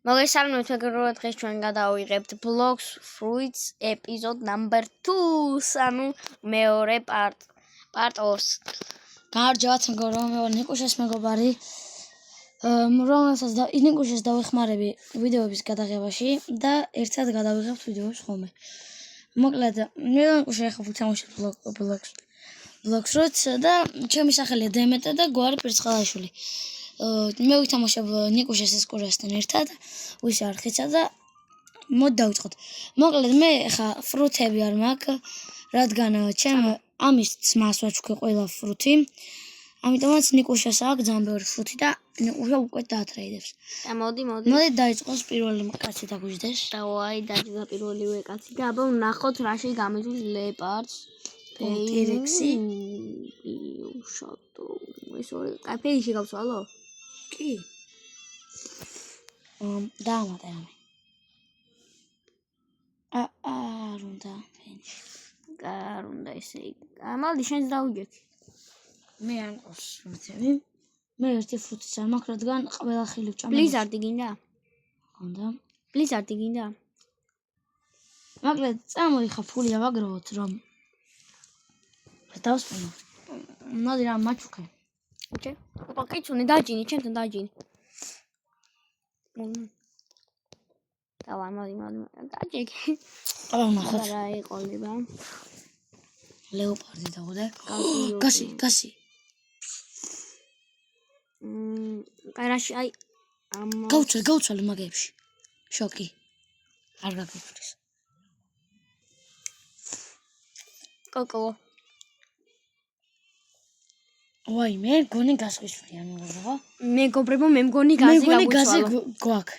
მოგესალმებით, მეგობრებო, დღეს ჩვენ გადავიღებთ Blocks Fruits episode number 2, ანუ მეორე part 2-ს. გამარჯობათ, მეგობრებო, მე ვარ ნიკუშას მეგობარი. რომელსაც ნიკუშას დავეხმარები ვიდეოების გადაღებაში და ერთად გადავიღებთ ვიდეოებს ხოლმე. მოკლედ, მე ნიკუშა ახლა ვთამაშობ Blocks Fruits და ჩემი სახელია დემეტა და გვარი პირცხალაშვილი. მე ვითამაშობ ნიკუშას ესკურასთან ერთად, ვისი არხიცა და მოდი დავიწყოთ. მოკლედ, მე ახლა ფრუთები არ მაქვს, რადგან ჩემ ამის ძმას ვაჩუქე ყველა ფრუთი. ამიტომაც ნიკუშას აქვს ძალიან ბევრი ფრუთი და ნიკუშა უკვე დაატრეიდებს. და მოდი. მოდი დაიწყოს პირველი კაცი დაგვიждდეს. დავაი დაიწყო პირველივე კაცი და აბა ვნახოთ რაში გამიძულ ლეპარდს. T-Rex-ი. შატო. ეს ორი კაფეში გავცვალო? კი. დაამატე ამე. არ უნდა ფენში. არ უნდა ესე იგი. ამალდი შენს დავიგეთი. მე არ მყავს ფრუთები. მე ერთი ფრუთიც არ მაქვს, რადგან ყველა ხილი ვჭამ. ბლიზარდი გინდა? უნდა. ბლიზარდი გინდა? მაგრამ წამოდი ხა ფული ავაგროვოთ რომ დავსვენო. მოდი რა მაჩუქე. ოკე. ოპა კიცუნე დაჯინი, ჩემთან დაჯინი. მოდი. დაჯიქი. აბა ნახოთ. რა იყოლება? ლეოპარდი დაგოდე. გასი. კარაში აი გავცვალე მაგებში. შოკი. არ გაგიფრის. კოკო. ვაი, მე მგონი გასვისვრია მეგობრებო. მეგობრებო, მე მგონი გაზი გაგვიცვალო. გვაქვს.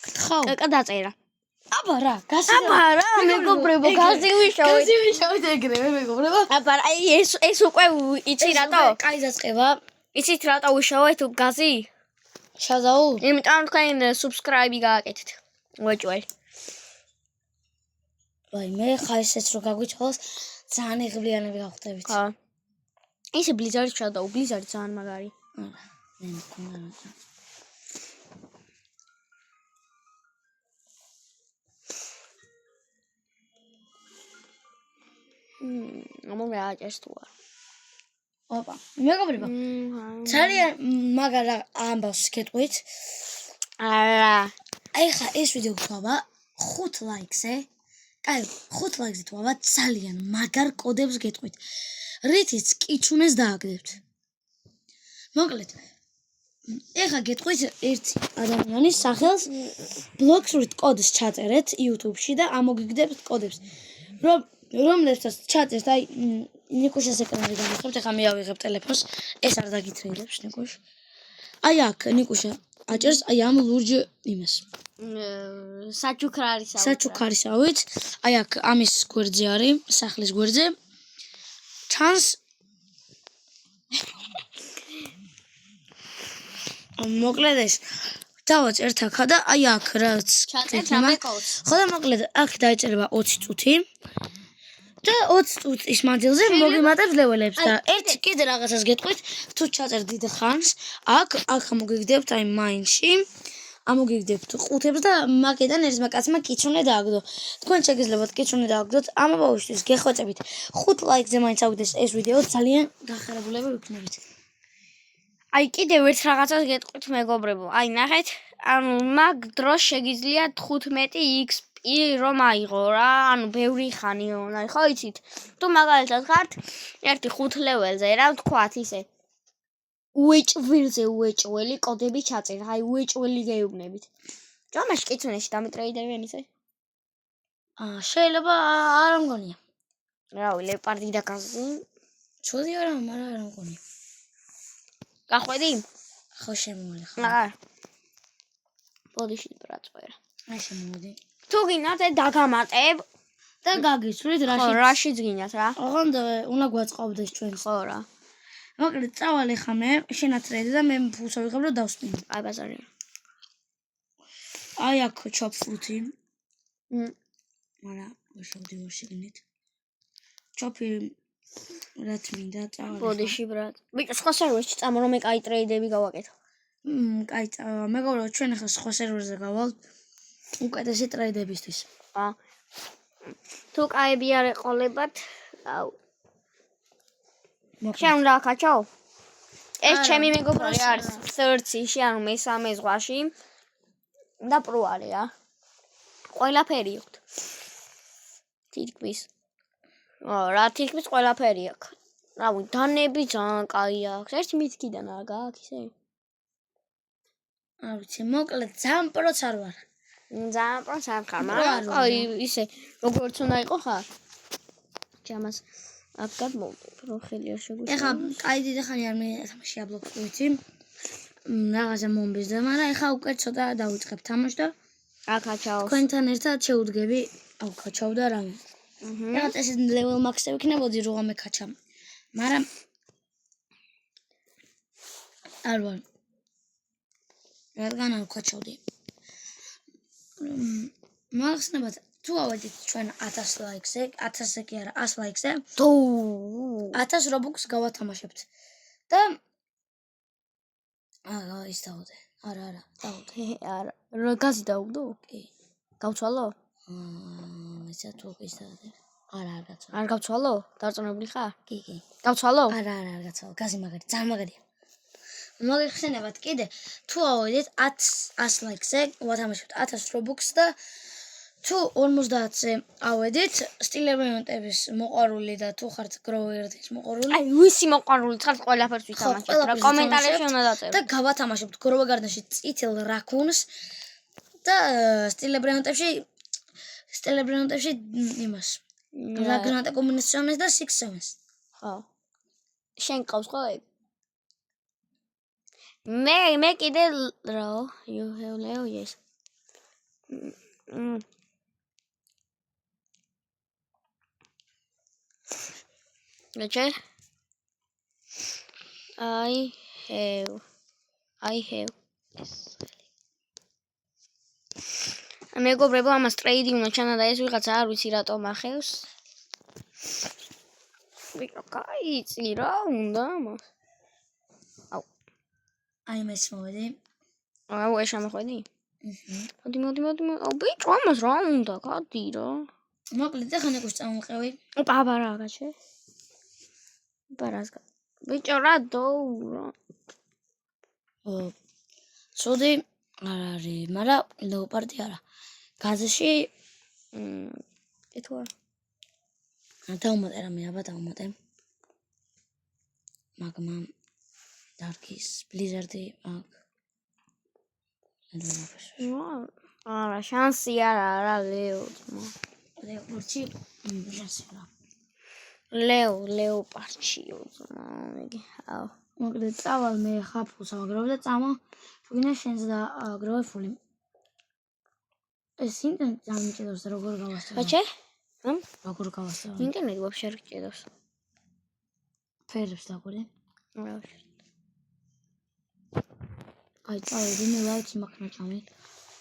გთხავ. კაკა დაწერა. აბა რა, გასი. მეგობრებო, გაზი ვიშოვეთ ეგრევე მეგობრებო. აბა აი ეს უკვე იცი რატო? კაი დაწყება. იცით რატო ვიშოვეთ გაზი? შაზაუ. იმიტომ თქვენ subscribe გააკეთეთ. ვეჭველი. ვაი, მე ხა ესეც რო გაგვიცვალოს, ძალიან იღბლიანები გავხდებით. ხა. ისე ბლიზარდი შადაუ, ბლიზარდი ძალიან მაგარი. არა, მე მქონდა რა. ამოვე აჭერს თუ არა. ოპა, მეგობრებო. ძალიან მაგარა ამბავს გეტყვით. არა. აი ხა ეს ვიდეო გვთვალა 5 ლაიქზე. კაი, 5 ლაიქზე თვალა ძალიან მაგარ კოდებს გეტყვით. რითიც კიჩუნეს დააგდებთ. მოკლედ. ეხა გეტყვით ერთი ადამიანის სახელს Blocks Fruits კოდს ჩაწერეთ YouTube-ში და ამოგიგდებთ კოდებს. რომლებსაც ჩაწერთ, აი ნიკუშას ეკრანზე გამიხებთ, ეხა მე ავიღებ ტელეფონს, ეს არ დაგითრეიდებს ნიკუშ. აი აქ ნიკუშა აჭერს აი ამ ლურჯ იმას. საჩუქარისავით. აი აქ ამის გვერდზე არის, სახლის გვერდზე. ჩანს მოკლედ ეს დავაწერთ აქა და აი აქ რაც ჩაწერთ რამე კოდს. ხო და მოკლედ აქ დაიწერება 20 წუთი. და 20 წუთის მანძილზე მოგიმატებს ლეველებს და ერთი კიდე რაღაცას გეტყვით, თუ ჩაწერთ დიდ ხანს, აქ მოგიგდებთ აი მაინში, ამოგიგდებთ ყუთებს და მაგედან ერთმა კაცმა კიჩუნე დააგდო. თქვენ შეგიძლიათ კიჩუნე დააგდოთ, ამავდროულად გეხვეწებით 5 ლაიქზე მაინც ავიდეს ეს ვიდეო, ძალიან გახარებულები ვიქნებით. აი კიდევ ერთ რაღაცას გეტყვით მეგობრებო. აი ნახეთ, ანუ მაგ დროს შეგიძლიათ 15 XP რომ აიღო რა, ანუ ბევრი ხანია, ხო იცით? თუ მაგალითად ხართ ერთი 5 ლეველზე, რა ვთქვათ ისე. უეჭველი კოდები ჩაწერთ, აი უეჭველი გეუბნებით. ჯამაში კიცუნეში დამეტრეიდებიან ისე? შეიძლება არ მგონია. რავი, ლეპარდი და გაზი. ცუდი არა, მაგრამ არ მგონია. გახვედი? ხო შემოვალი ხო. არა. ბოდიში ბრაწვერა. აი შემოვედი. თუ გინდათ დაგამატებ და გაგიცვლით ხო, რაშიც გინდათ რა. ოღონდ უნდა გვაწყობდეს ჩვენ. ხო რა. მოკლედ წავალ ხა მე შენატრეიდე და მე ფულს ავიღებ რომ დავსპინო. აი ბაზარია. აი აქ ჩოპ ფრუთი. მაგრამ შევდივარ შეგნით. ჩოპი რაც მინდა წავალ. ბოდიში ბრატ. ბიჭო, სხვა სერვერში წამო რომ მე კაი ტრეიდები გავაკეთო. კაი, მეგობრებო, ჩვენ ახლა სხვა სერვერზე გავალთ. უკეთესი ტრეიდებისთვის. თუ კაები არ ეყოლებათ, აუ. შენ უნდა ახაჩო? ეს ჩემი მეგობრები არის სერცში, ანუ მესამე ზღვაში და პრო არია. ყველაფერი აქვს. თითქმის. რა თითქმის ყველაფერი აქვს. რავი, დანები ძალიან კაი აქვს. ერთი მითქიდან არ გააქვს ისე? არ ვიცი, მოკლედ ძალიან პროც არ ვარ. ძალიან პროს არ ხარ, მაგრამ კაი ისე როგორც უნდა იყო ხარ. ჯამას აქ გადმოვდებ, რომ ხელი არ შეგვიძლია. ეხლა კაი დიდახანი არ მეთამაში აბლოკს ვიცი. რაღაცა მომბიზდა, მაგრამ ეხლა უკვე ცოტა დავიწყებ თამაში და აკაჩაოს. თქვენთან ერთად შევდგები, ავკაჩავ და რამე. ეხლა წესით level max-ზე ვიქნებოდი როგამე კაჩა. მაგრამ არ ვარ. რადგან არ ვკაჩავდი. მაგხსნებათ თუ ავედით ჩვენ 1000 ლაიქზე, 1000-ზე კი არა, 100 ლაიქზე, თუ 1000 Robux გავათამაშებთ. და ის დავუდე. არა, დავუდე. არა, რა გაზი დაუგდო? კი. გავცვალო? ისა თუ ის დავუდე. არა, გაცვალო. არ გავცვალო? დარწმუნებული ხარ? კი. გავცვალო? არა, გაცვალო. გაზი მაგარი, ძალიან მაგარია. მოგეხსენებათ კიდე, თუ ავედით 100 ლაიქზე, ვათამაშებთ 1000 Robux და თუ 50-ზე ავედით, სტილებრენტების მოყვარული და თუ ხართ გროვერდის მოყვარული, აი, ვისი მოყვარული ხართ ყველაფერს ვითამაშებთ რა კომენტარებში უნდა დაწეროთ. და გავათამაშებთ გროვა გარდენში წითელ რაკუნს და სტილებრენტებში იმას. რაგნატა კომუნიკაციონეს და 6-7-ს. ხო. შენ ყავს ხო ეგ? მე კიდე რა, you have Leo, yes. Leche? I have. Yes. მეგობრებო, ამას ტრეიდი უნდა ჩანა და ეს ვიღაცა არ ვიცი რატომ ახევს. ვიღა კაიცი რა უნდა ამას. აუ. აი მე შემოვედი. აუ, ეს ამოხვედი? მოდი. აუ, ბიჭო, ამას რა უნდა, გადი რა. მოკლედ ახლა ნეკუს წამოვყევი. აბა რა გაჩე? ბარაზგა. ბიჭო რა დოურა. ცოდი არ არის, მაგრამ ლეოპარდი არა. გაზში ეთო არა. დავუმატე რამე, აბა დავუმატე. მაგმა დარკის ბლიზარდი მაგ. არა, შანსი არა ლეო. ლეოპარდში შანსი არა. ლეოპარდშიო ძმა, მეგი. აუ. მოკლედ წავალ მე ხაფულს ავაგროვ და წამა შუგინა შენს და აგროვე ფული. ეს ინტერნეტი ძალიან მიჭედავს როგორ გავასწავლო. გაჩე? როგორ გავასწავლო? ინტერნეტი ვაფშე არ გჭედავს. ფერებს დაგვირე. რა. აი წავედი მე ლაიქი მაქვს ნაჭამი.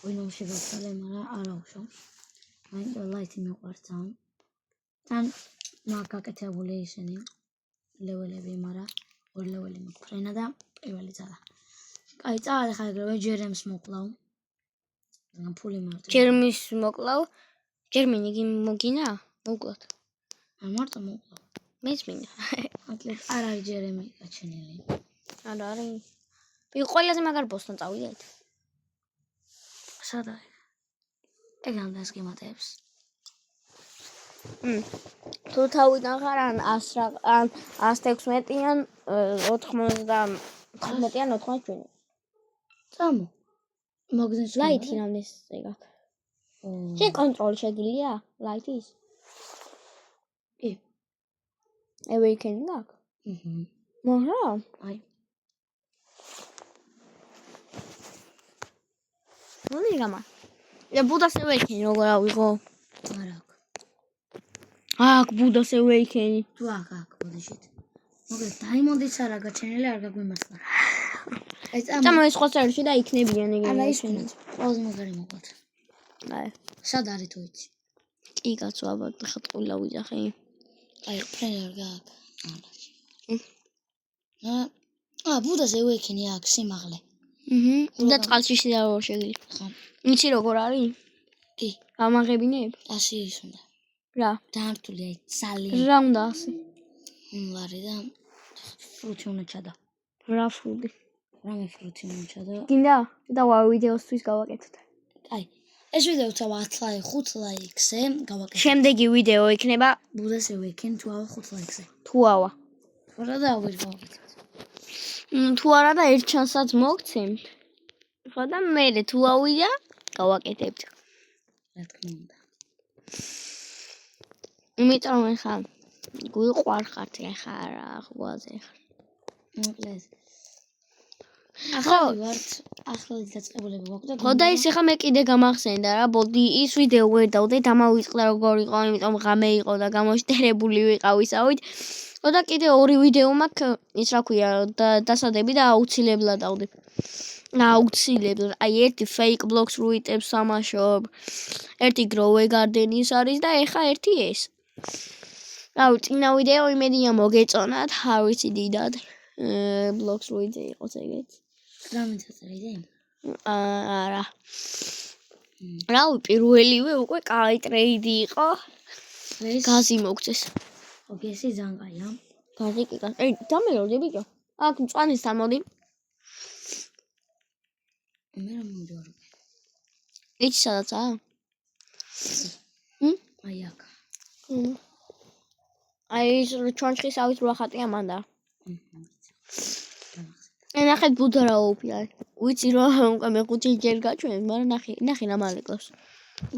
ვინმე შეგაცვალე, მაგრამ არა უშო. მაინც ლაიქი მიყვარს ძალიან. თან მაგ გაკეთებული ისინი ლეველები, მაგრამ ორ ლეველი მაქვს ფრენა და პირველი ძალა. აი წავედი ხა ეგრევე ჯერემს მოკლავ. ძალიან ფული მარტო. ჯერმის მოკლავ. ჯერმინი მოგინა? მოკლათ. არ მარტო მოკლავ. მეც მინდა. მოკლედ არ არის ჯერემი გაჩენილი. არა არის. ვიღ ყველაზე მაგარ ბოსთან წავიდეთ. სად არის? ეგან დასკემატებს. თუ თავიდან ხარ ან 116-იან 95-იან 97. წამო. მოგზენს ლაითი რამდენს ეგაკ. შენ კონტროლი შეგილია ლაითის? კი. Awakening აქ? მაგრამ აი. ნუ გამა. და ბუდას Awakening როგორ ავიღო? არა აქვს. აქ ბუდას Awakening. თუ აქ ბუდაშით. მოკლედ დაიმონდიც არა გაჩენილი არ გაგვიმართლა. აი წამო ეს სხვა სერვერში და იქნებიან ეგრე. არა ის თქვენ. ყველაზე მაგარი მოკლედ. აი. სად არის თუ იცი? კი კაცო ალბათ ხა ტყუილა ვიძახი. აი ფრენა არ გააქვს. ბუდას Awakening აქვს სიმაღლე. და წყალში შედავო შეგიძლია. ხო. იცი როგორ არის? კი. გამაღებინებ? ასე ის უნდა. რა? დაართული აი ძალიან. რა უნდა ასე? ლარი და ფრუთი უნდა ჩადა. რა ფრუდი? რამე ფრუთი უნდა ჩადა. გინდა? და ვიდეოსთვის გავაკეთოთ. აი, ეს ვიდეო ცა 10 ლაიქ, 5 ლაიქზე გავაკეთე. შემდეგი ვიდეო იქნება ბუდას ევექენ თუ ავა 5 ლაიქზე. თუ ავა. რა და ვერ გავაკეთე. თუ არა და ერთ ჩანსაც მოგცემთ. ხო და მე თუ ავიდა გავაკეთებთ. რა თქმა უნდა. იმიტომ ხა გვიყვარხართ ახლა რა ღვაზე ხარ. მოკლედ. ახლა ვართ ახალი დაწყებულება გვაქვს და ხო და ის ახლა მე კიდე გამახსენდა რა ბოდი ის ვიდეო ვერ დავდე დამავიწყდა როგორ იყო იმიტომ ღამე იყო და გამოშტერებული ვიყავისავით ხო და კიდე ორი ვიდეო მაქვს ის რა ქვია დასადები და აუცილებლად დავდებ აუცილებლად აი ერთი fake blocks რუიტებს სამაშობ ერთი grow garden-ის არის და ახლა ერთი ეს აუ წინა ვიდეო იმედია მოგეწონათ არ ვიცი დიდად blocks რუიტზე იყოს ეგეც რამეცაწერიდე? არა. რავი, პირველივე უკვე კაი ტრეიდი იყო. გაზი მოგწეს. ოგესი ძალიან კაია. გაზი კი კაი. ე, დამეროდი ბიჭო. აქ მწვანესთან მოდი. მე რა მომდორო. იცი სადაცაა? აი აქ. აი ის ჩონჩხის ავით რა ხატია მანდა. ნახეთ ბუდა რა ოფია. ვიცი რომ უკვე მე 5 ჯერ გაჩვენ, მაგრამ ნახე რა მალეკლავს.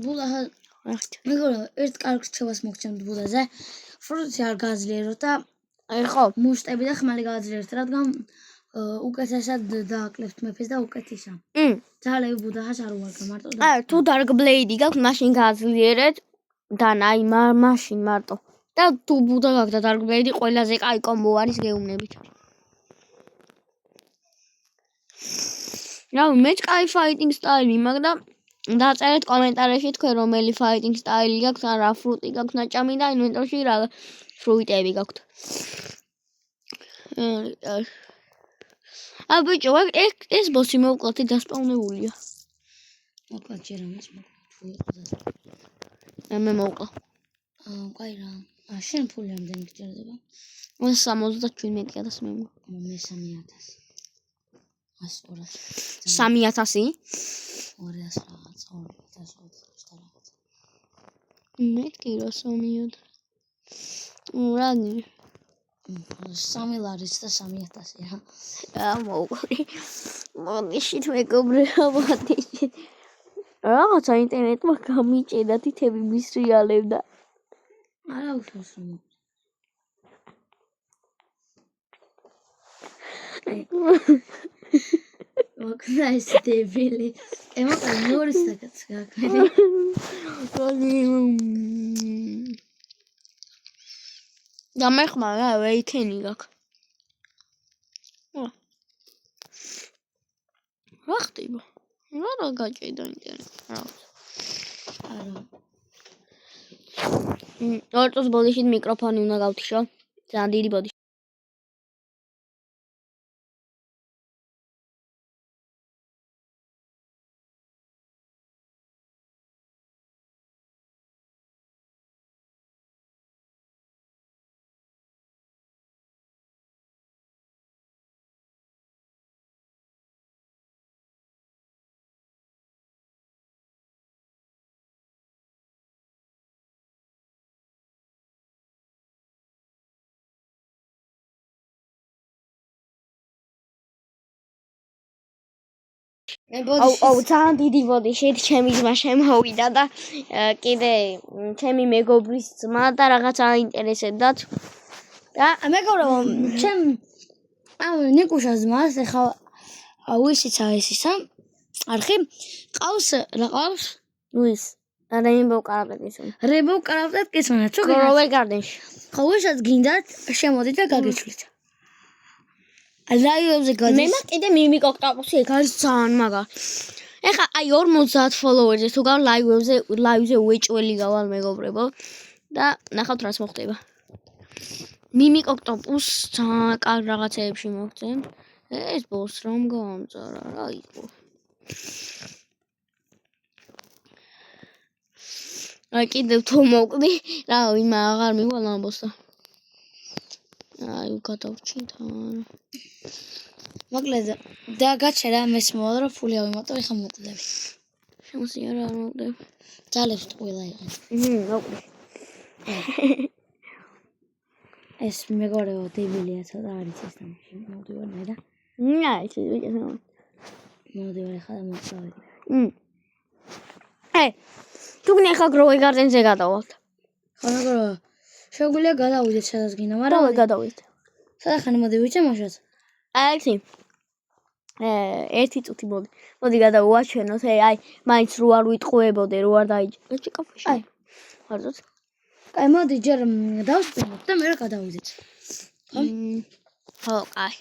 ბუდა ნახეთ. მეგობრებო, ერთ კარგ რჩევას მოგცემთ ბუდაზე. ფრუთი არ გააძლიეროთ და აი ხო, მუშტები და ხმალი გააძლიეროთ, რადგან უკეთესად დააკლებთ მეფეს და უკეთისა. ძალები ბუდას არ უარგა მარტო და აი თუ dark blade გაქვს, მაშინ გააძლიერეთ და აი მაშინ მარტო. და თუ ბუდა გაქვს და dark blade ყველაზე კაი კომბო არის გეუბნებით. რა მე კაი fighting style მაქვს და დაწერეთ კომენტარებში თქვენ რომელი fighting style გაქვს ან რა ფრუტი გაქვს ნაჭამი და ინვენტორში რა ფრუიტები გაქვთ. ბიჭო, ეს ბოსი მოვკლათი დასპავნებულია. მოკლედ ჯერ ამას თუ იყო და მე მოვკლა. კაი რა. შენ ფული ამდენი გჭირდება? 77,000 მე მო. მე 3000. 100. 3000? 200 რაღაც, 220 რაღაც. მე კი რა 3000. რანი? 3 ლარის და 3000 რა. მოვყვი. მოდიშით მეგობრებო, მოდიშით. რაღაცა ინტერნეტმა გამიჭედა თითები მისრიალებდა. არა უშავს რომ მოკლედ ეს დებილი. მოკლედ ნორის დაკაც გაქვედი. და მე ხმა რა ვეიქენი გაქვს. რა ხდება? რა გაჭედა ინტერნეტი? არა. ორწოს ბოდიშით მიკროფონი უნდა გავთიშო. ძალიან დიდი ბოდიში. აუ ძალიან დიდი ბოდიში ჩემი ძმა შემოვიდა და კიდე ჩემი მეგობრის ძმა და რაღაც აინტერესებდათ და მეგობრებო ჩემ ნიკუშას ძმას ეხა ვისიცა ესისა არხი ყავს რა ყავს ლუის Rainbow Carpet-ის. Rainbow Carpet-ის მან თუ Grow Garden-ში. ხო ვისაც გინდათ შემოდით და გაგეჩვლით. ლაივებზე გადის. მე მაგ კიდე მიმიკ ოქტოპუსი ეგ არის ძალიან მაგარი. ეხა აი 50 ფოლოვერზე თუ გარ ლაივზე უეჭველი გავალ მეგობრებო და ნახავთ რას მოხდება. მიმიკ ოქტოპუს ძალიან კარგ რაღაცეებში მოგწემ. ეს ბოლოს რომ გამწარა რა იყო. აი კიდევ თუ მოვკვდი, რა ვინმე აღარ მივალ ამბოს და. აი გადავჩინთან. მოკლედ და გაჩერა მეს მოვალ რომ ფული ავიმატო ეხა მოკვდები. შემოსია რა არ მოვკვდები. ძალებს ტყუილა იყენ. მოვკვდი. ეს მეგობრებო დებილია ცოტა არის ეს თამაში. მოვდივარ მე და ის ვიჭესა. მოვდივარ ეხა და მოწავედ. თუ გინდა ხა გროვი გარდენზე გადავალთ. ხო მეგობრებო შეგვიძლია გადავიდეთ სადაც გინდა, მაგრამ რა გადავიდეთ. სადახანი მოდი ვიჩემოშოთ. აი ერთი წუთი მოდი. მოდი გადავუაჩვენოთ, აი მაინც რო არ ვიტყუებოდე, რო არ დაიჭირე კაფეში. აი ხარდოთ. აი მოდი ჯერ დავსწრებოთ და მე გადავიდეთ. ხო, აი.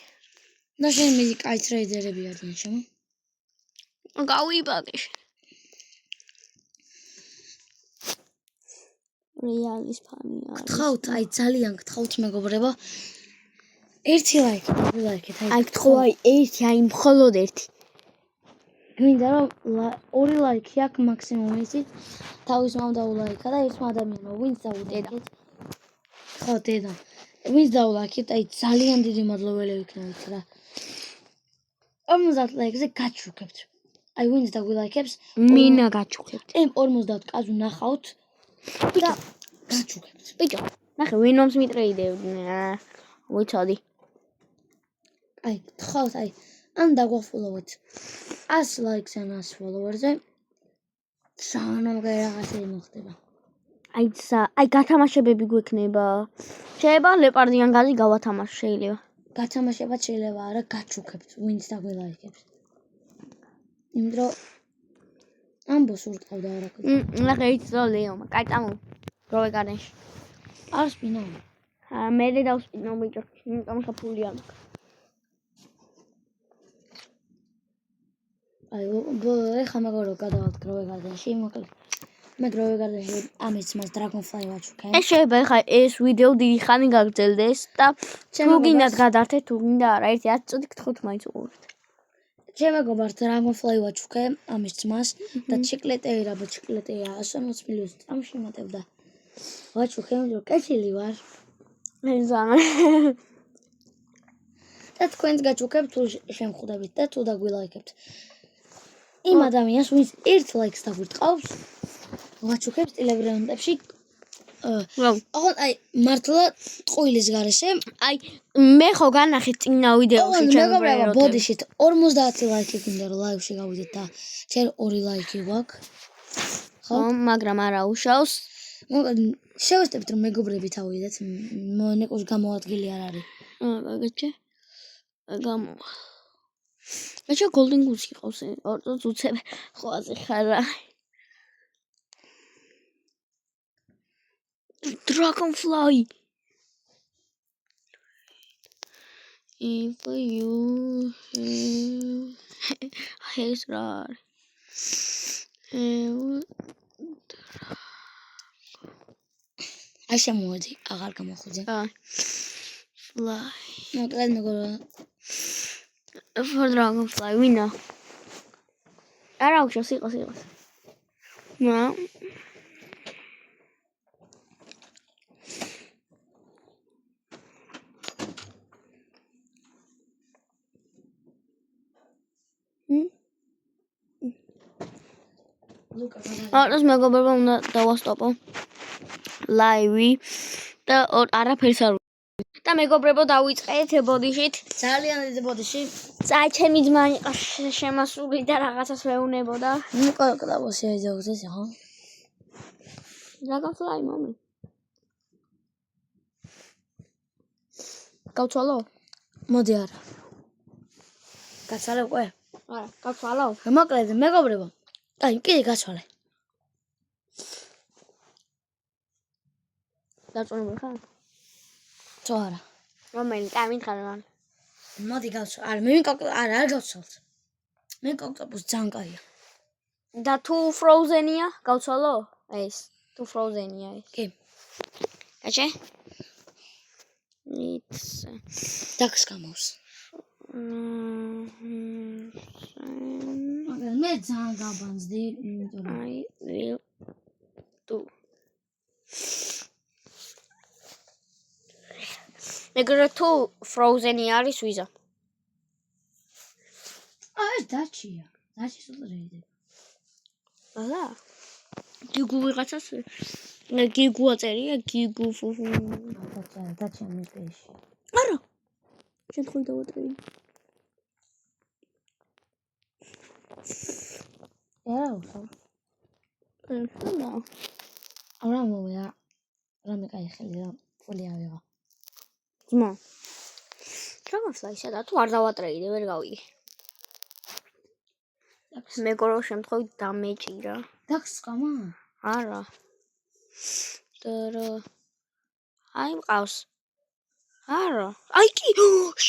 და შენ მიდი კაი ტრეიდერები არიან ჩემო. გავიბადე. რეალის ფანი არის. გთხოვთ, აი ძალიან გთხოვთ მეგობრებო. ერთი ლაიქი, ლაიქეთ, აი გთხოვ, აი ერთი, აი მხოლოდ ერთი. გვინდა რომ ორი ლაიქი აქვს მაქსიმუმ იცით. თავის მამ დაულაიქა და ერთმა ადამიანმა ვინც დაუდედეთ. ხო, დედა. ვინც დაულაიქეთ, აი ძალიან დიდი მადლობელი ვიქნებით რა. 50 ლაიქზე გაჩუქებთ. აი ვინც დაგულაიქებს, მინა გაჩუქებთ. იმ 50 კაზუ ნახავთ. და გაჩუქებთ. ბიჭო, ნახე ვინომს მიტრეიდებ. ვიცოდი. აი, გთხოვთ, აი, ან დაგვაფოლოვეთ 100 ლაიქს ან 100 ფოლოვერზე. სანამ რაღაცები მოხდება. აი გათამაშებები გვექნება. შეიძლება ლეპარდიან გაზი გავათამაშო შეიძლება. გათამაშებაც შეიძლება არა გაჩუქებთ, ვინც დაგულაიქებს. იმიტომ ამბოს ურტყავდა არა ქოთი. ნახე იცო ლეომა, კაი წამო. გროვე გარდენში. არ სპინო. მე დავსპინო ბიჭო, იმიტომ ხა ფული არ მაქვს. აი, ეხა მეგობრებო გადავალთ გროვე გარდენში, მოკლედ. მე გროვე გარდენში ამის მას Dragonfly ვაჩუქე. ეს შეიძლება ხა ეს ვიდეო დიდი ხანი გაგრძელდეს და თუ გინდათ გადართეთ, თუ გინდა არა, ერთი 10 წუთი გთხოვთ მაინც უყურეთ. ჩემ მეგობარს Dragonfly ვაჩუქე ამის ძმას და ჩიკლეტეი რა ჩიკლეტეი 160 მილიონს წამშიმატებდა. ვაჩუქე, რომ კეთილი ვარ. მეზანა. და თქვენც გაჩუქებთ თუ შემხვდებით და თუ დაგვილაიქებთ. იმ ადამიანს ვინც 1 ლაიქს დაგვირტყავს, ვაჩუქებს ტელეგრამებში. ოღონდ აი მართლა ტყუილის გარეშე. აი მე ხო განახეთ წინა ვიდეოში ჩემს ბოდიშით 50 ლაიქი გინდა რომ ლაივში გავიდეთ და ჯერ 2 ლაიქი გვაქვს. ხო, მაგრამ არა უშავს. შევესწრებთ რომ მეგობრები თავიდეთ, ნეკოს გამოადგილი არ არის. გაგეჩე. გამო. ეჩა golden goose იყავს, ორწოც უცებ ხვაზე ხარა. Dragonfly. If you has rar. აი შემოვედი, აღარ გამოხვიძე. Fly. მოკლედ მეგობრებო. For Dragonfly, ვინა? არა უშავს იყოს. ნა. არის მეგობრებო, უნდა დავასტოპო ლაივი და არაფერს არ და მეგობრებო დავიწყეთ ბოდიშით. ძალიან დიდი ბოდიში. წაი ჩემი ძმა იყო შემასული და რაღაცას ვეუნებოდა. ნუ კლავოსი აიძაუძეს ხო? Dragonfly მომი. გავცვალო? მოდი არა. გაცვალე უკვე? არა, გავცვალო. მოკლედ მეგობრებო. აი, კიდე გაცვალე. დაწუნებული ხარ? თუ არა. რომელი წამითხარ მან? მოდი გავცვალე. არა, მე არ გავცვალთ. მე კოქტოპუს ძალიან კაია. და თუ Frozen-ია, გავცვალო? ეს, თუ Frozen-ია ეს. კი. გაჩე? ნიც. დაქს გამავს. მაგრამ მე ძალიან გაბანძდი, იმიტომ რომ I will do. მეგრე თუ Frozen-ი არის ვიზა. ეს დაჩია. დაჩის უწრეიდება. ალა. გიგუ ვიღაცას გიგუ აწერია, გიგუ ფუფუ. დაჩია მისპეში. არა. შენ თქვი დავატრევი. რა უხო? ხანდა. არა მოვია. რამე კაი ხელი რა ფული ავიღო. ძმა. ჩამოსლა ისედა თუ არ დავატრეიდე ვერ გავიგე. მეგორო შემთხვევით დამეჭირა. დაგსკამა? არა. აი მყავს. არა. აი კი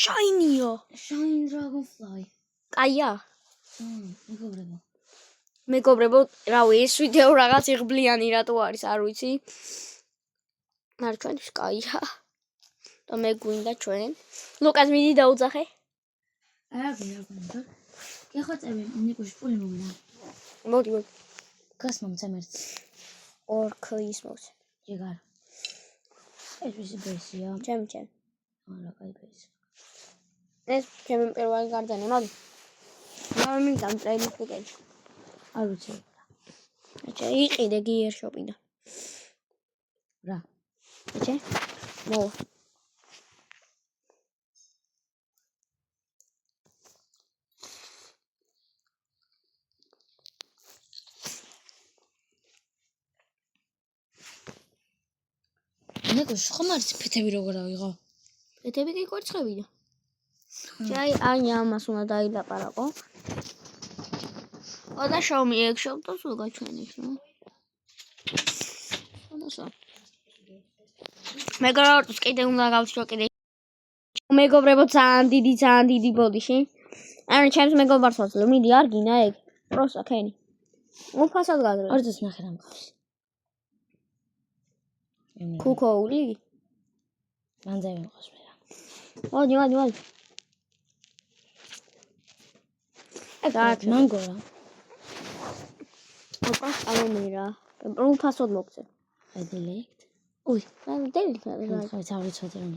შაინია. Shine Dragonfly. კაია. მეგობრებო. მეგობრებო, რავი, ეს ვიდეო რაღაც იღბლიანი რატო არის, არ ვიცი. მაგრამ ჩვენთვის კაია. და მე გვინდა ჩვენ. ლუკას მიდი დაუძახე. არა, გეხოცები ნიკუში ფული მომდა. მოდი. გას მომცემერც. ორქის მოს. ჯიგარ. ეს ვისი ბესია? ჩემ. არა, კაი ბესი. ეს ჩემი პირველი გარდანი, მოდი. მე მინდა ტრეილის ფიკელი. არ ვიცი. აჩა იყიდე გიერ შოპიდან. რა? აჩა? მოვა. ნიკუში ხომ არის ფეთები როგორ ავიღო? ფეთები კი კვერცხებია. ჩაი აი ამას უნდა დაილაპარაკო. და შოუმი ექშოპტოს უგაჩვენის, ნუ. ხოდასო. მეგობრებო, კიდე უნდა გავშო კიდე. მეგობრებო, ძალიან დიდი ბოდიში. ანუ ჩემს მეგობარს ვაცლო, მიდი არ გინა ეგ. პროსა ქენი. უფასად გადრე. არ ძს ნახე რა მყავს. ქუქოული? მანძე მიყავს მე რა. მოდი. ეგ მანგო რა. ოპა, ამომირა. უფასოდ მოგწე. აი დელექტ. უი, დელექტ. ხაი თავიცოდი რომ.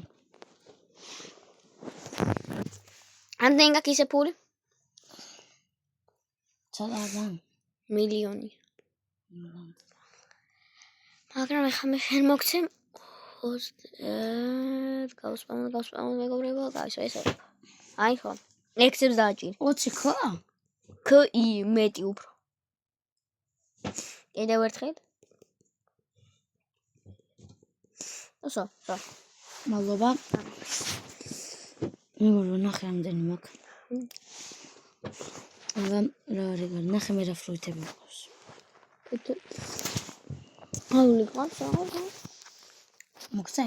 ამდენ გაკისე ფული? ცალაგან. მილიონი. მაგრამ ეხლა მე შენ მოგცე 20 გავსპამო მეგობრებო, გავისვა ეს. აი ხო. ექსებს დააჭირე. 20 ხო? კი მეტი უფრო. კიდევ ერთხელ. ოსო. მადლობა. მეგობრებო, ნახე ამდენი მაქვს. რა ნახე მე რა ფრუიტები მყავს. აული ყავს რა. მოგცე?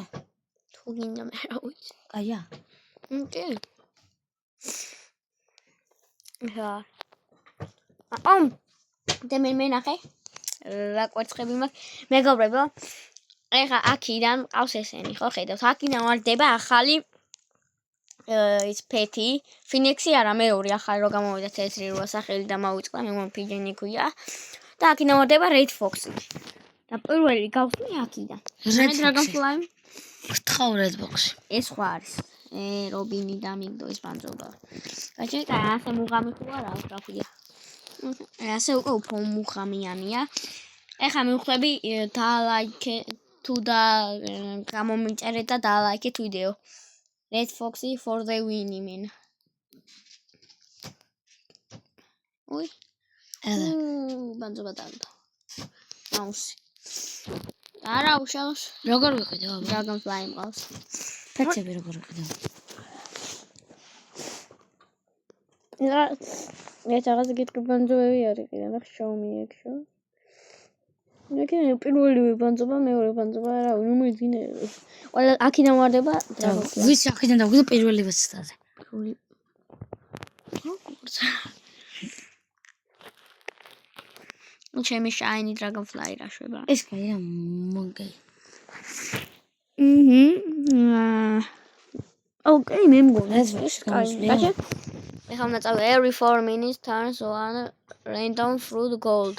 თუ გინდა მე რა ვიცი. კაია. კი. რა. მე ნახე. რა კვერცხები მაქვს. მეგობრებო, ეხა აქიდან ყავს ესენი, ხო ხედავთ? აქიდან ვარდება ახალი ის ფეთი, ფინექსი არა, მეორე ახალი რო გამოვიდა თეთრი როა სახელი და მოვიწყდა, მე მოფიჯენი ქვია. და აქიდან ვარდება Red Fox-ი. და პირველი გავხსნი აქიდან. Red Dragonfly. გთხოვ Red Fox-ი. ეს სხვა არის. რობინი და მიგდო ეს ბანძობა. გაჩეკა, ასე მუღამი ხო არა, რა ქვია. ასე უკვე უფრო მუღამიანია. ეხლა მივხვდები დალაიქე თუ და გამომიწერეთ და დალაიქეთ ვიდეო. Red Fox-ი for the win იმენ. უი. ელე. ბანძობა დავდა. მაუსი. არა უშავს. როგორ ვიყიდე აბა? Dragonfly მყავს. ფეცები როგორ ვიყიდე? ეს რაღაც გიტყვი ბანძობები არის კიდე და შოუმი ექშო. მეკენ პირველი ბანძობა, მეორე ბანძობა რა, ნუ მიძინე. ყველა აქიდან ვარდება Dragonfly. ვიცი აქიდან დავგიდე პირველი ვეცდაზე. ჩემი shiny Dragonfly რა შვება. ეს კაია მოგე. ოკეი, მე მგონი. ეს გამოსვლია. კაჭე. ეხლა უნდა წავიდე every 4 minutes turns one random fruit gold.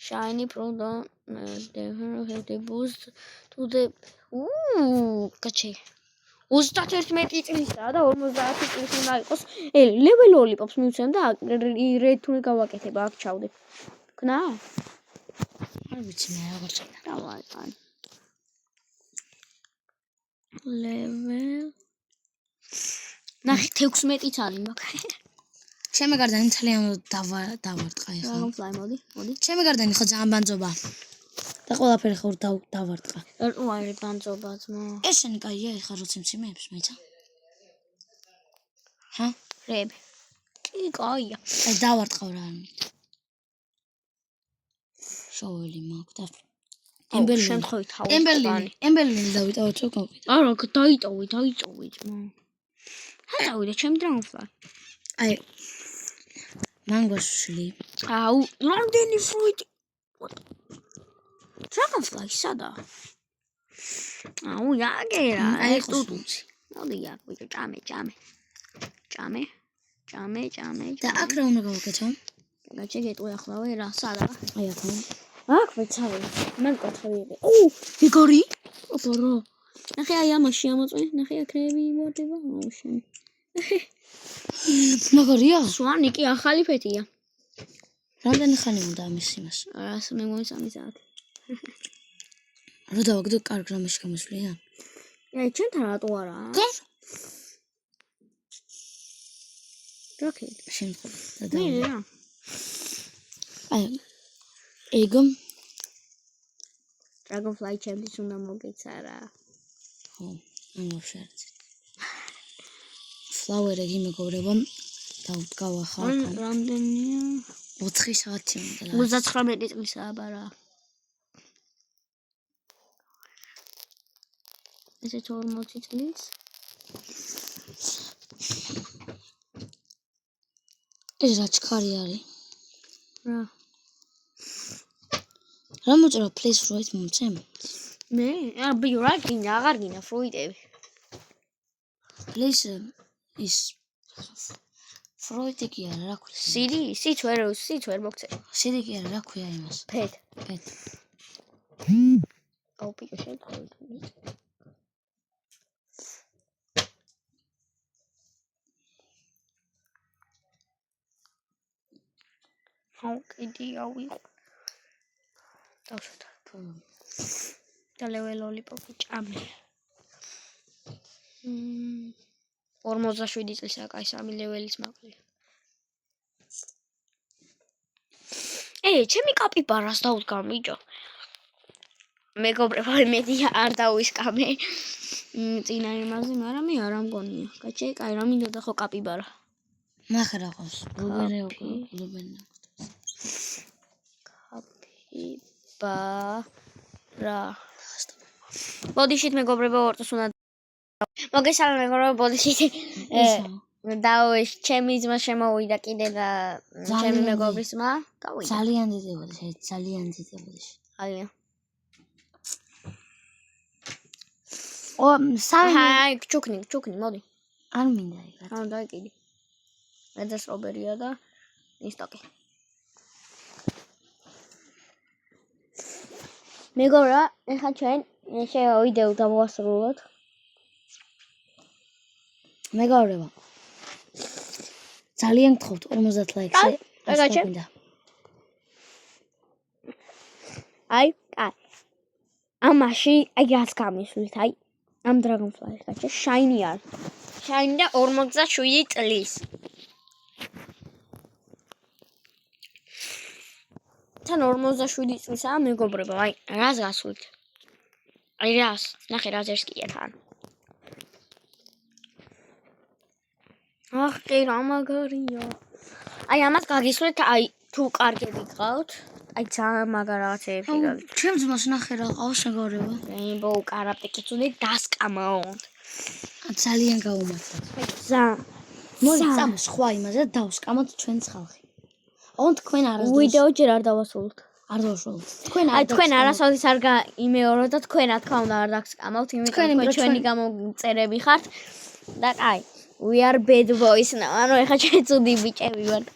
Shiny fruit on definitely boost to the კაჭე. 31 წლისა და 50 წლის უნდა იყოს. level lollipops მივცემ და რეთუნე გავაკეთებ, აქ ჩავდე. ქნა? არ ვიცი მე როგორ ჩადა. დავაი, კაი. level ნახე 16-იც არის მაგარი. ჩემი გარდანი ძალიან დავარტყა ეხლა. Dragonfly მოდი. ჩემი გარდანი ხო ძალიან ბანძობა. და ყველაფერი ხო დავარტყა. ვაი, ბანძობა ძმა. ეს შენი კაია ეხლა როცა მციმეებს მეცა. ჰა? რებ. კი, კაია. აი დავარტყავ რა. შოველი მაქვს და შემთხვევით ემბერლინი დავიტოვოთ რო გავყიდე. არა, დაიტოვე ძმა. ხა დავიდე ჩემი Dragonfly. აი მანგოშლი. აუ, რამდენი fruit. Dragonfly სადა? აუ, იაგერა, აი სტუდუცი. მოდი აქ ვიდე ჭამე. და აქ რა უნდა გავაკეთო? გაჩე გეტყვი ახლავე რა, სადა? აი აქ. აქ ვეცავე. მან კოთხები. ოუ, ეგარი? ოპორო. ნახე აი ამაში ამოწვი, ნახე აქრები მოდება. აუ შენ. მაგარია? სვანი კი ახალი ფეტია. რამდენი ხანი უნდა ამის იმას? არას მე მგონი 3 საათი. რო დავაგდო კარგ რამეში გამოსვლია? აი ჩვენთან რატო არა? რაკეთ? შემთხვევით. მე რა. აი ეგო Dragonfly ჩემთვის უნდა მოგეცა რა. ხო, ანუ შერცით. ფლაუერები მეგობრებო დავდგავა ხარ. რამდენია? 4 საათი უნდა. 39 წლისაა ბარა. ესე 40 წლის. ეს რა ჩქარი არის? რა? რა მოწრო please fruit მომცემ? მე? აბი რა გინდა, აღარ გინდა ფრუიტები. please is fruit კი არა რა ქვია? სიც ვერ მოგცე. სიდი კი არა რა ქვია იმას? ფეთ. აუ პიკო შევთხოვე. აუ კიდე ავიღო. დავშოთ. და level lollipop-ი ჭამე. 47 წლისაა, კაი 3 level-ის მაკლია. ჩემი კაპიბარას დავდგა მიჯო. მეგობრებო, მედი არ დავისკამე. წინა იმაზე, მაგრამ მე არ ამგონია. კაჭე, კაი, რა მინდოდა ხო კაპიბარა. ნახე რა ყავს. რუბენე. კაპიბარა. ბოდიშით მეგობრებო, ორტოს უნდა მოგესალმე მეგობრებო, ბოდიშით. დავეშ ჩემი ძმა შემოვიდა კიდე და ჩემი მეგობრის ძმა გავიდა. ძალიან დიდებოდი. ალია. ო, აი, ჩუქნი, მოდი. არ მინდა ეგ. რა დაიკიდი. მედა სტრობერია და ნისტოკი. მეგობრა, ეხლა ჩვენ ვიდეო დავასრულოთ. მეგობრებო. ძალიან გთხოვთ 50 ლაიქზე. გაგაჩე. აი, ამაში აი რას გამისვლით, აი ამ Dragonfly-ს გაჩე, shiny არის. Shiny და 47 წლის. თან 47 წლისაა მეგობრებო, აი რას გასვლით? აი რას? ნახე რა ზერსკია თან. ახ, კი რა მაგარია. აი ამას გაგისვლით, აი თუ კარგები გყავთ, აი ძალიან მაგარ რაღაცეებში გაგისვლით. ჩემ ძმას ნახე რა ყავს მეგობრებო. Rainbow კარაპტეკიც უნდა დასკამოთ. ძალიან გაუმართლეთ. მოდი წამო სხვა იმაზე და დავსკამოთ ჩვენს ხალხი. ოღონდ თქვენ არ ვიდეო ჯერ არ დავასრულოთ. არ დავშველოთ. თქვენ აი თქვენ არასოდეს არ იმეოროთ და თქვენ რა თქმა უნდა არ დაგსკამავთ, იმიტომ თქვენ ჩვენი გამოწერები ხართ და აი we are bad boys now. ანუ ეხა შეწუდი ბიჭები ვართ.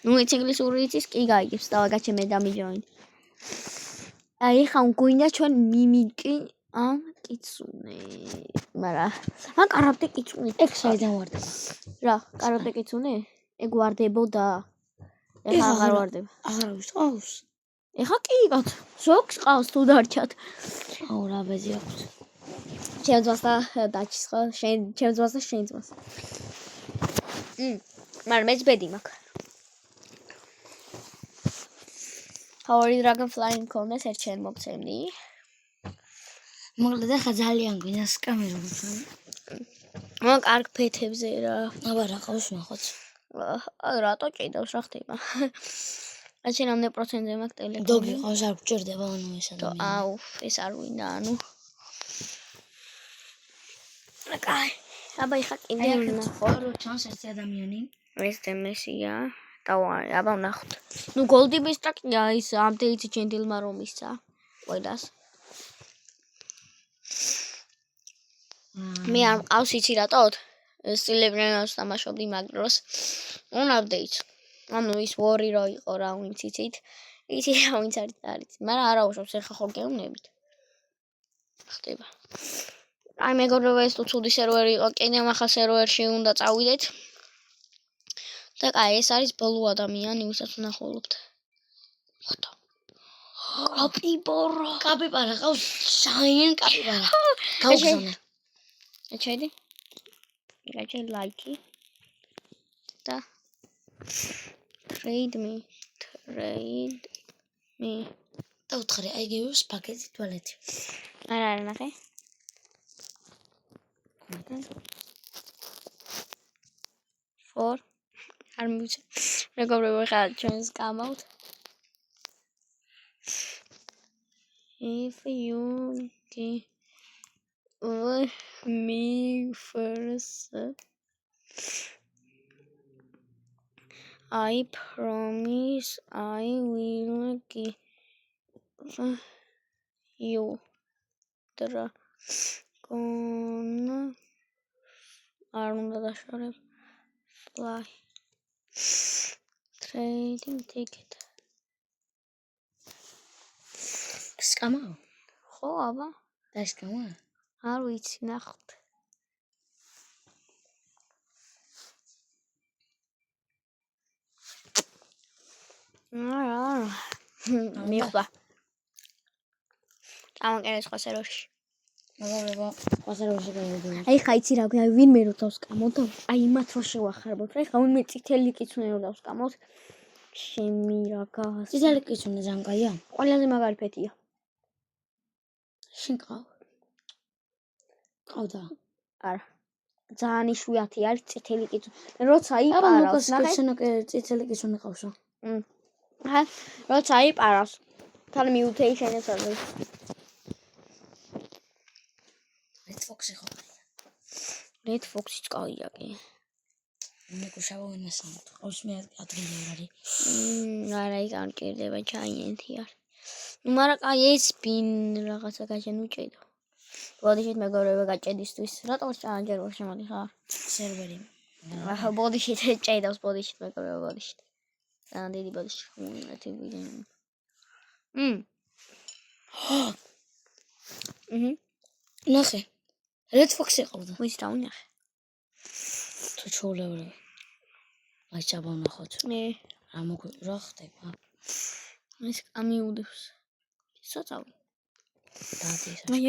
ნუ ეს ინგლისური იცის კი გაიგებს და ვაგაჩე მე დამიჯოინ. აი ეხა გვინდა ჩვენ მიმიკი ამ კიცუნე. მაგრამ ან კარატე კიცუნე. ეგ საიდან ვარდება? რა, კარატე კიცუნე? ეგ ვარდებოდა. ეხა აღარ ვარდება. აღარ ვისყავს. ეხა კი კაც. ზოგს ყავს თუ დარჩათ. აუ რა ბეძი აქვს. ჩემს ძმას და დაჩის ხო? ჩემს ძმას და შენ ძმას. მაგრამ მეც ბედი მაქვს. ორი dragonfly მქონდეს ერთ შენ მოგცემდი. მოკლედ ახლა ძალიან გვინდა სკამერული. მაგ კარგ ფეთებზე რა. აბა რა ყავს ნახოთ. აი რატო ჭიდავს რა ხდება? აი შენ ამდე პროცენტზე მაქვს ტელეფონი. დოგი ყავს არ გჭირდება ანუ ეს ადამიანი. აუ ეს არ ვინდა ანუ. აი აბა ეხა კიდე ხო რო ჩანს ერთი ადამიანი. ეს დემესია. დავარი აბა ვნახოთ. ნუ გოლდი მისტრაკია ის ამდეიცი ჯენტილმა რომ ისცა. ყველას. მე არ მყავს იცი რატოდ? სტილებრენოს თამაშობდი მაგ დროს. უნავდეიც. ანუ ის ვორი რო იყო რა ვინც იცით. იცი რა ვინც არის. მაგრამ არა უშვებს ეხა ხო გეუნებით. ხდება. აი მეგობრებო ეს თუ ცუდი სერვერი იყო, კიდევ ახალ სერვერში უნდა წავიდეთ. და კაი ეს არის ბოლო ადამიანი, ვისაც ვნახულობთ. ხოთო. კაპიბარა. კაპიბარა ყავს ძალიან კაპიბარა. გავგზავნე. ეჩედი? გაჩე ლაიკი. და trade me. და უთხარი აი გეოს პაკეტი ტუალეტი. არა ნახე. for არ მივიცი. მეგობრებო ხა ჩვენს გამავთ. If you give me first I promise I will give you dragon არ უნდა დაშორებ fly trading ticket სკამა? ხო აბა და სკამა? არ ვიცი ნახოთ მიხვა ამაკერეს სხვა სერვერში მოგებო სხვა სერვერში გავიდე აი ხა იცი რა გვია ვინმე რო დავსკამოთ და აი იმათ რო შევახარბოთ რა ხა ვინმე წითელი კიცუნე რო დავსკამოთ შემი რა გას წითელი კიცუნე ძალიან კაია ყველაზე მაგარი ფეთია შენ ყავდა არა ძალიან იშვიათი არის წითელი კიცუნე როცა იპარავს ნახე წითელი კიცუნე ყავსო ჰა როცა იპარავს თან მიუთეიშენებს არის Foxy ხო? Red Fox-იც კაია კი. მეკუშავო ინასამთ. ყავს მე ადგილი არ არის. არა ის არ კერდება ჩაიენთი არ. ნუ მაგრამ კაი ეს ბინ რაღაცა გაჩენ უჭედო. ბოდიშით მეგობრებო გაჭედისთვის. რატო ჩაანჯერ ვარ შემოდი ხარ? სერვერი. აჰა ბოდიშით ჭედავს ბოდიშით მეგობრებო ბოდიშით. ძალიან დიდი ბოდიში. ერთი ვიდეო. ნახე. Red Fox-ი ყავდა. ვიც რა უნახე? თუ ჩაოლევრე. აი ჩაბა ნახოთ. მე რა რა ხდება? ეს ამიუდებს. საწავი. დადის. აი.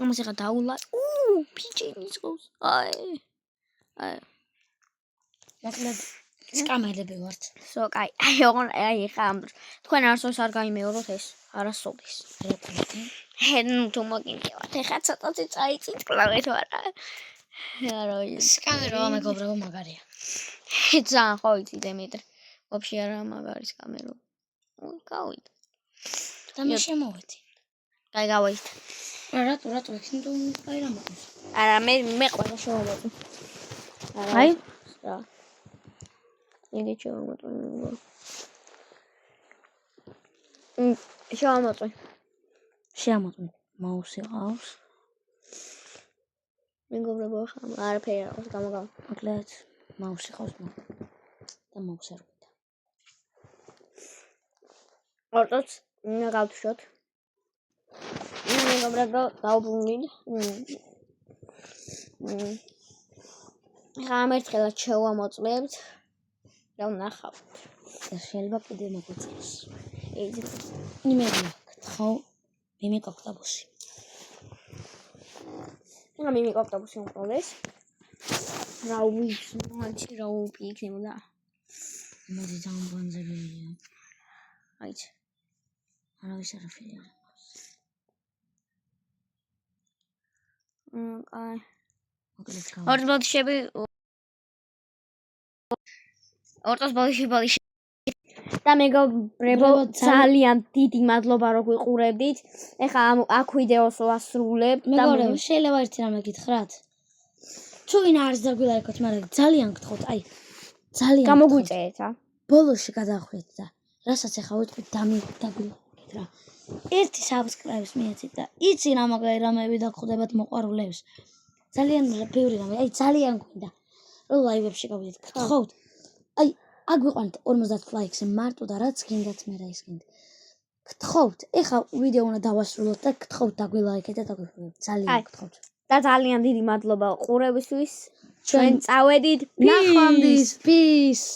ამას ახლა დაულა. პიჯინის ყავს. აი. მოკლედ სკამერები ვართ. სო კაი. აი ხა ამ თქვენ არსოს არ გაიმეოროთ ეს. არასოდეს. ნუ თუ მოგინდევათ. ეხა ცოტათი წაიწით კლავეთ ვარა. არა სკამერო მეგობრებო მაგარია. ძალიან ხო იცი დემიტრი. ვაფშე არა მაგარი სკამერო. გავიდე. და მე შემოვედი. კაი გავიდე. რატო ექნი თუ კაი რა მოყავს. არა მე ყველა შემოვედი. აი რა. იგი შევამოწმე. შევამოწმე. შეამოწმეთ. მაუსი ყავს. მეგობრებო, არაფერი არ ყავს გამოგავა. მოკლედ მაუსი ყავს და მაუსი არ გვიდა. ორტოც გავთიშოთ. მეგობრებო, დავბრუნდით. გამერთხელად შევამოწმებთ. და ვნახავთ. და შეიძლება კიდე მოგვიწევს. ეძებ. იმედია გთხოვ მიმი ოქტაბუსი. რა მიმი ოქტაბუსი უმყოლეს? რა ვიცი, რა იქნებოდა. მოდი დამბანზებელია. აიც. არავის არაფერი არ აქვს. აი. მოკლედ ორტოს ბოდიშები ორტოს ბოდიში და მეგობრებო ძალიან დიდი მადლობა რომ გვიყურებდით. ეხლა აქ ვიდეოს ვასრულებ და მეგობრებო, შეიძლება ერთი რამე გითხრათ? თუ ვინ არის დაგვილაიქოთ, მაგრამ ძალიან გთხოვთ, აი ძალიან გამოგვიწერეთ რა. ბოლოში გადახვიდეთ და რასაც ახლა ვიტყვით დაგვილაიქეთ რა. ერთი subscribe-ს მიეცით და იცი რა მაგარი რამეები დაგხვდებათ მოყვარულებს. ძალიან ბევრი რამე, აი ძალიან გვინდა რომ ლაივებში გავიდეთ. გთხოვთ. აი აქ ვიყვანეთ 50 ლაიქს მარტო და რაც გინდათ მე რა ის გინდა. გთხოვთ, ეხლა ვიდეო უნდა დავასრულოთ და გთხოვთ დაგვილაიქეთ და დაგვიხვიდეთ. ძალიან გთხოვთ. და ძალიან დიდი მადლობა ყურებისთვის. ჩვენ წავედით. ნახვამდის. Peace.